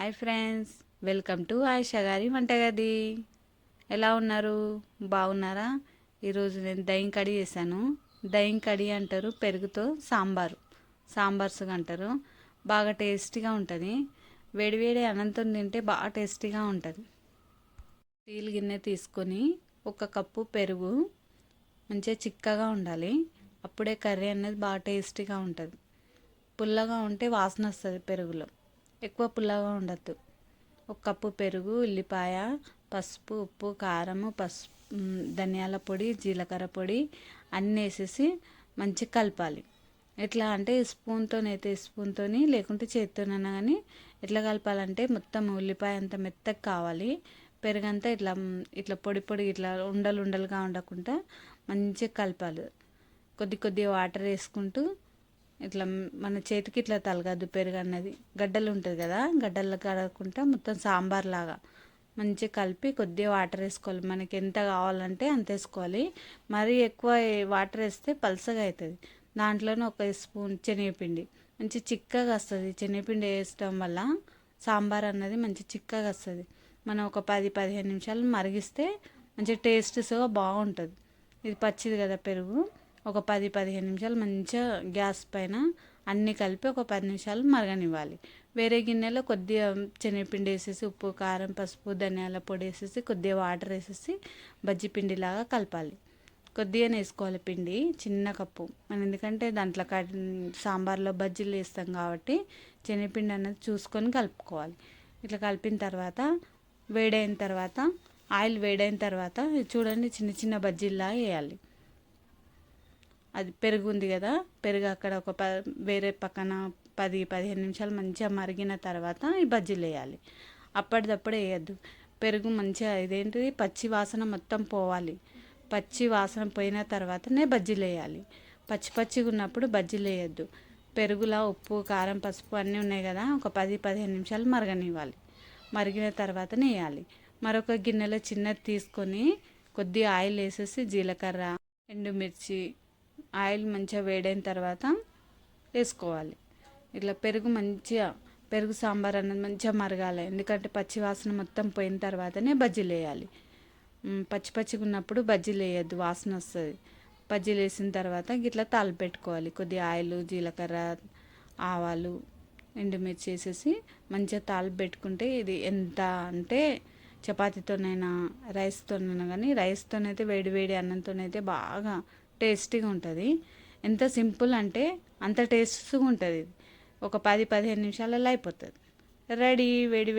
Hi friends, welcome to Ayesha గారి వంటగది. ఎలా ఉన్నారు? బాగున్నారా? ఈరోజు నేను దહીં కడి చేశాను. దહીં కడి అంటారు, పెరుగుతో సాంబార్సుగా అంటారు. బాగా టేస్టీగా ఉంటుంది. వేడివేడి అన్నంతో తింటే బాగా టేస్టీగా ఉంటుంది. స్టీల్ గిన్నె తీసుకొని 1 కప్పు పెరుగు, మంచిగా చిక్కగా ఉండాలి. అప్పుడే కర్రీ అనేది బాగా టేస్టీగా ఉంటుంది. పుల్లగా ఉంటే వాసన వస్తుంది పెరుగులో. ఎక్కువ పుల్లగా ఉండద్దు. 1 కప్పు పెరుగు, ఉల్లిపాయ, పసుపు, ఉప్పు, కారము, ధనియాల పొడి, జీలకర్ర పొడి అన్నీ వేసేసి మంచిగా కలపాలి. ఎట్లా అంటే స్పూన్తో లేకుంటే చేత్తోనైనా కానీ ఎట్లా కలపాలంటే మొత్తం ఉల్లిపాయ అంతా మెత్తగా కావాలి. పెరుగంతా ఇట్లా ఇట్లా పొడి ఇట్లా ఉండలుగా ఉండకుండా మంచిగా కలపాలి. కొద్దిగా వాటర్ వేసుకుంటూ ఇట్లా మన చేతికి ఇట్లా తలగద్దు. పెరుగు అన్నది గడ్డలు ఉంటుంది కదా, గడ్డలు కడగకుండా మొత్తం సాంబార్ లాగా మంచిగా కలిపి కొద్దిగా వాటర్ వేసుకోవాలి. మనకి ఎంత కావాలంటే అంత వేసుకోవాలి. మరీ ఎక్కువ వాటర్ వేస్తే పలసగా అవుతుంది. దాంట్లోనే 1 స్పూన్ శనగపిండి, మంచి చిక్కగా వస్తుంది. శనగపిండి వేయడం వల్ల సాంబార్ అన్నది మంచి చిక్కగా వస్తుంది. మనం ఒక 10-15 నిమిషాలు మరిగిస్తే మంచి టేస్ట్గా బాగుంటుంది. ఇది పచ్చిది కదా పెరుగు. ఒక 10-15 నిమిషాలు మంచిగా గ్యాస్ పైన అన్నీ కలిపి ఒక 10 నిమిషాలు మరగనివ్వాలి. వేరే గిన్నెలో కొద్దిగా శనగపిండి వేసేసి, ఉప్పు, కారం, పసుపు, ధనియాల పొడి వేసేసి, కొద్దిగా వాటర్ వేసేసి బజ్జీ పిండిలాగా కలపాలి. కొద్దిగానే వేసుకోవాలి పిండి, చిన్న కప్పు. మనం ఎందుకంటే దాంట్లో సాంబార్లో బజ్జీలు వేస్తాం కాబట్టి శనగపిండి అనేది చూసుకొని కలుపుకోవాలి. ఇట్లా కలిపిన తర్వాత ఆయిల్ వేడైన తర్వాత చూడండి, చిన్న చిన్న బజ్జీల్లాగా వేయాలి. అది పెరుగు ఉంది కదా, పెరుగు అక్కడ వేరే పక్కన 10-15 నిమిషాలు మంచిగా మరిగిన తర్వాత ఈ బజ్జీలు వేయాలి. అప్పటిదప్పుడే వేయద్దు. పెరుగు మంచిగా ఇదేంటిది పచ్చి వాసన మొత్తం పోవాలి. పచ్చి వాసన పోయిన తర్వాతనే బజ్జీలు వేయాలి. పచ్చిగా ఉన్నప్పుడు బజ్జీలు వేయద్దు. పెరుగులా ఉప్పు, కారం, పసుపు అన్నీ ఉన్నాయి కదా, ఒక 10-15 నిమిషాలు మరగనివ్వాలి. మరిగిన తర్వాతనే వేయాలి. మరొక గిన్నెలో చిన్నది తీసుకొని కొద్దిగా ఆయిల్ వేసేసి, జీలకర్ర, ఎండుమిర్చి, ఆయిల్ మంచిగా వేడైన తర్వాత వేసుకోవాలి. ఇట్లా పెరుగు సాంబార్ అన్నది మంచిగా మరగాలి. ఎందుకంటే పచ్చి వాసన మొత్తం పోయిన తర్వాతనే బజ్జీలు వేయాలి. పచ్చిగా ఉన్నప్పుడు బజ్జీలు వేయద్దు, వాసన వస్తుంది. బజ్జీలు వేసిన తర్వాత ఇట్లా తాలింపు పెట్టుకోవాలి. కొద్దిగా ఆయిల్, జీలకర్ర, ఆవాలు, ఎండుమిర్చి వేసేసి మంచిగా తాలింపు పెట్టుకుంటే ఇది ఎంత అంటే చపాతీతోనైనా రైస్తోనైనా కానీ, రైస్తోనైతే వేడి అన్నంతోనైతే బాగా టేస్టీగా ఉంటుంది. ఎంత సింపుల్ అంటే అంత టేస్ట్గా ఉంటుంది. ఒక 10-15 నిమిషాలలో అయిపోతుంది రెడీ. వేడి